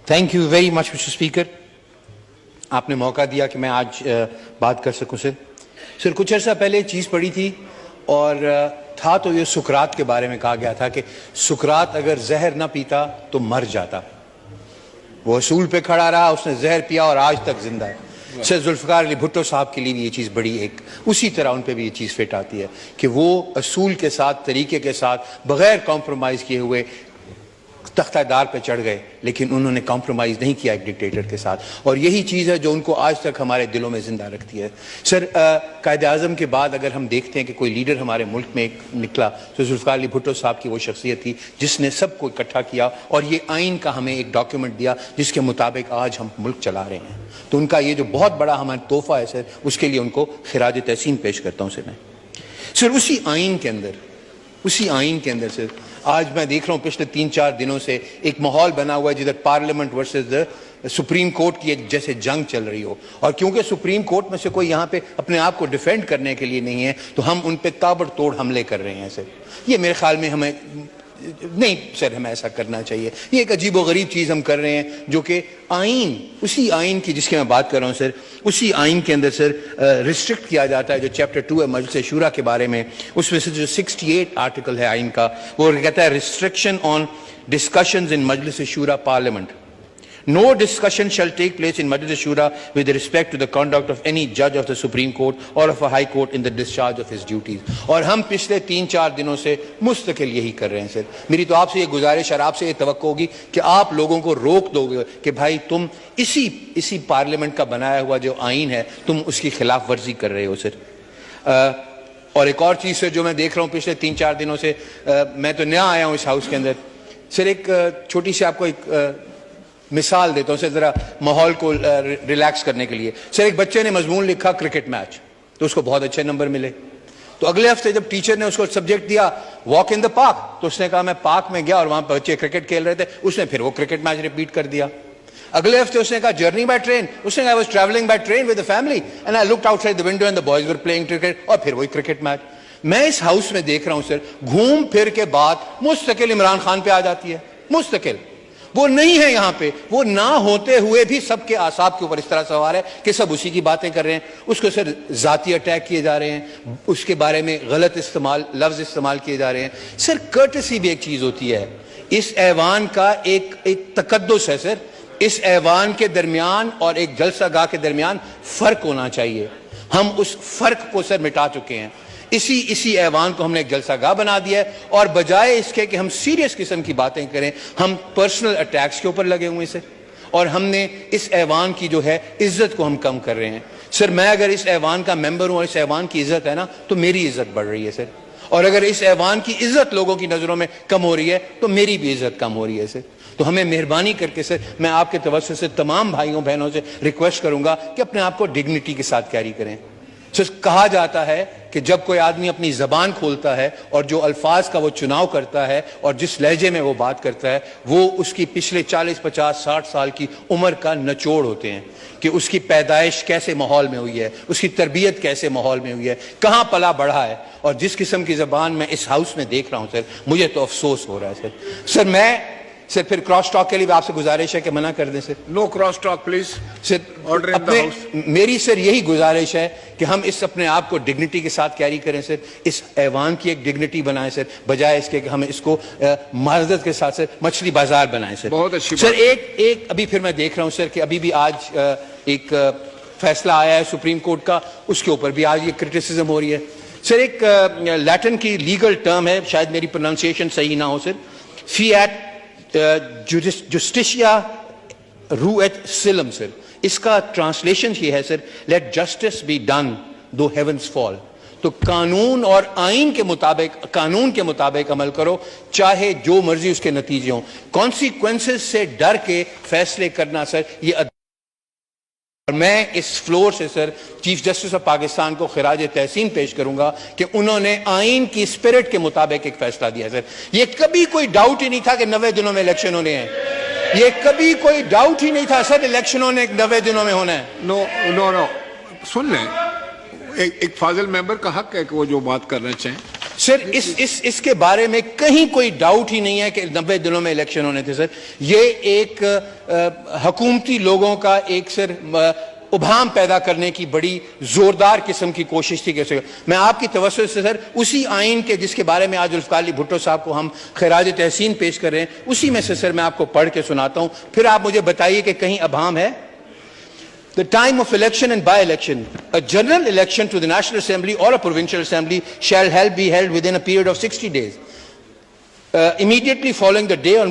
Thank you very much mister speaker. آپ نے موقع دیا کہ میں آج بات کر سکوں. سر کچھ عرصہ پہلے ایک چیز پڑھی تھی اور تھا تو یہ سقراط کے بارے میں کہا گیا تھا کہ سقراط اگر زہر نہ پیتا تو مر جاتا. وہ اصول پہ کھڑا رہا, اس نے زہر پیا اور آج تک زندہ ہے. سر ذوالفقار علی بھٹو صاحب کے لیے بھی یہ چیز بڑی ایک اسی طرح ان پہ بھی یہ چیز فٹ آتی ہے کہ وہ اصول کے ساتھ, طریقے کے ساتھ, بغیر کمپرومائز کیے ہوئے تختہ دار پہ چڑھ گئے, لیکن انہوں نے کمپرومائز نہیں کیا ایک ڈکٹیٹر کے ساتھ, اور یہی چیز ہے جو ان کو آج تک ہمارے دلوں میں زندہ رکھتی ہے. سر قائد اعظم کے بعد اگر ہم دیکھتے ہیں کہ کوئی لیڈر ہمارے ملک میں نکلا تو ذوالفقار علی بھٹو صاحب کی وہ شخصیت تھی جس نے سب کو اکٹھا کیا اور یہ آئین کا ہمیں ایک ڈاکیومنٹ دیا جس کے مطابق آج ہم ملک چلا رہے ہیں. تو ان کا یہ جو بہت بڑا ہمارا تحفہ ہے سر, اس کے لیے ان کو خراج تحسین پیش کرتا ہوں. سر اسی آئین کے اندر سر آج میں دیکھ رہا ہوں پچھلے 3-4 دنوں سے ایک ماحول بنا ہوا ہے جدھر پارلیمنٹ ورسز سپریم کورٹ کی ایک جیسے جنگ چل رہی ہو, اور کیونکہ سپریم کورٹ میں سے کوئی یہاں پہ اپنے آپ کو ڈیفینڈ کرنے کے لیے نہیں ہے تو ہم ان پہ تابڑ توڑ حملے کر رہے ہیں. سر یہ میرے خیال میں ہمیں نہیں سر ہمیں ایسا کرنا چاہیے. یہ ایک عجیب و غریب چیز ہم کر رہے ہیں جو کہ آئین, اسی آئین کی جس کی میں بات کر رہا ہوں سر, اسی آئین کے اندر سر ریسٹرکٹ کیا جاتا ہے جو چیپٹر 2 ہے مجلس شورا کے بارے میں. اس میں سے جو 68 آرٹیکل ہے آئین کا, وہ کہتا ہے ریسٹرکشن آن ڈسکشنز ان مجلس شورا parliament. No discussion shall take place in Majlis Shura with respect to the conduct of any judge of the Supreme Court or of a High Court in the discharge of his duties. اور ہم پچھلے 3-4 دنوں سے مستقل یہی کر رہے ہیں. سر میری تو آپ سے یہ گزارش اور آپ سے یہ توقع ہوگی کہ آپ لوگوں کو روک دو گے کہ بھائی تم اسی پارلیمنٹ کا بنایا ہوا جو آئین ہے تم اس کی خلاف ورزی کر رہے ہو. سر اور ایک اور چیز سر جو میں دیکھ رہا ہوں پچھلے 3-4 دنوں سے, میں تو نیا آیا ہوں اس ہاؤس کے اندر. سر ایک چھوٹی سی آپ کو ایک مثال دیتا ہوں سر ذرا ماحول کو ریلیکس کرنے کے لیے. سر ایک بچے نے مضمون لکھا کرکٹ میچ, تو اس کو بہت اچھے نمبر ملے. تو اگلے ہفتے جب ٹیچر نے اس کو سبجیکٹ دیا واک ان دا پارک, تو اس نے کہا میں پارک میں گیا اور وہاں پہ بچے کرکٹ کھیل رہے تھے, اس نے پھر وہ کرکٹ میچ ریپیٹ کر دیا. اگلے ہفتے اس نے کہا جرنی بائی ٹرین, اس نے کہا I was traveling by train with the family and I looked outside the window and the boys were playing cricket, اور پھر وہی کرکٹ میچ. میں اس ہاؤس میں دیکھ رہا ہوں سر گھوم پھر کے بات مستقل عمران خان پہ آ جاتی ہے. مستقل وہ نہیں ہے یہاں پہ, وہ نہ ہوتے ہوئے بھی سب کے اعصاب کے اوپر اس طرح سوار ہے کہ سب اسی کی باتیں کر رہے ہیں. اس کو سر ذاتی اٹیک کیے جا رہے ہیں, اس کے بارے میں غلط لفظ استعمال کیے جا رہے ہیں. سر کرٹسی بھی ایک چیز ہوتی ہے, اس ایوان کا ایک تقدس ہے. سر اس ایوان کے درمیان اور ایک جلسہ گاہ کے درمیان فرق ہونا چاہیے. ہم اس فرق کو سر مٹا چکے ہیں. اسی ایوان کو ہم نے ایک جلسہ گاہ بنا دیا ہے, اور بجائے اس کے کہ ہم سیریس قسم کی باتیں کریں ہم پرسنل اٹیکس کے اوپر لگے ہوئے سے, اور ہم نے اس ایوان کی جو ہے عزت کو ہم کم کر رہے ہیں. سر میں اگر اس ایوان کا ممبر ہوں اور اس ایوان کی عزت ہے نا تو میری عزت بڑھ رہی ہے سر, اور اگر اس ایوان کی عزت لوگوں کی نظروں میں کم ہو رہی ہے تو میری بھی عزت کم ہو رہی ہے. سر تو ہمیں مہربانی کر کے سر میں آپ کے توسط سے تمام بھائیوں بہنوں سے ریکویسٹ کروں گا کہ اپنے آپ کو ڈگنیٹی کے ساتھ کیری کریں. کہا جاتا ہے کہ جب کوئی آدمی اپنی زبان کھولتا ہے اور جو الفاظ کا وہ چناؤ کرتا ہے اور جس لہجے میں وہ بات کرتا ہے وہ اس کی پچھلے 40-50-60 سال کی عمر کا نچوڑ ہوتے ہیں, کہ اس کی پیدائش کیسے ماحول میں ہوئی ہے, اس کی تربیت کیسے ماحول میں ہوئی ہے, کہاں پلا بڑھا ہے. اور جس قسم کی زبان میں اس ہاؤس میں دیکھ رہا ہوں سر, مجھے تو افسوس ہو رہا ہے. سر میں سر پھر کراس ٹاک کے لیے بھی آپ سے گزارش ہے کہ منع کر دیں. سر نو کراس ٹاک پلیز. سر میری سر یہی گزارش ہے کہ ہم اس اپنے آپ کو ڈگنیٹی کے ساتھ کیری کریں. سر اس ایوان کی ایک ڈگنیٹی بنائیں سر, بجائے اس کے کہ ہم اس کو معذرت کے ساتھ سر مچھلی بازار بنائیں. سر بہت اچھی سر ایک ابھی پھر میں دیکھ رہا ہوں سر کہ ابھی بھی آج ایک فیصلہ آیا ہے سپریم کورٹ کا, اس کے اوپر بھی آج یہ کرٹیسزم ہو رہی ہے. سر ایک لیٹن کی لیگل ٹرم ہے, شاید میری پروننسیشن صحیح نہ ہو سر, فی ایٹ جسٹیشیا رو ایٹ سلم. سر اس کا ٹرانسلیشن یہ ہے sir, let justice be done though heavens fall. تو قانون اور آئین کے مطابق, قانون کے مطابق عمل کرو چاہے جو مرضی اس کے نتیجے ہوں. کانسیکوینسز سے ڈر کے فیصلے کرنا سر یہ, اور میں اس فلور سے سر چیف جسٹس آف پاکستان کو خراج تحسین پیش کروں گا کہ انہوں نے آئین کی اسپرٹ کے مطابق ایک فیصلہ دیا. سر یہ کبھی کوئی ڈاؤٹ ہی نہیں تھا کہ 90 دنوں میں الیکشن ہونے ہیں, یہ کبھی کوئی ڈاؤٹ ہی نہیں تھا سر الیکشن ہونے 90 دنوں میں ہونا ہے. نو سن لیں, ایک فاضل ممبر کا حق ہے کہ وہ جو بات کرنا چاہیں. سر اس کے بارے میں کہیں کوئی ڈاؤٹ ہی نہیں ہے کہ 90 دنوں میں الیکشن ہونے تھے سر. یہ ایک حکومتی لوگوں کا ایک سر ابہام پیدا کرنے کی بڑی زوردار قسم کی کوشش تھی. کیسے میں آپ کی توسط سے سر اسی آئین کے جس کے بارے میں آج ذوالفقار علی بھٹو صاحب کو ہم خراج تحسین پیش کر رہے ہیں اسی میں سے سر میں آپ کو پڑھ کے سناتا ہوں, پھر آپ مجھے بتائیے کہ کہیں ابہام ہے. The time of election and by-election. A general election to the National Assembly or a Provincial Assembly shall be held within a period of 60 days. Immediately following the day on which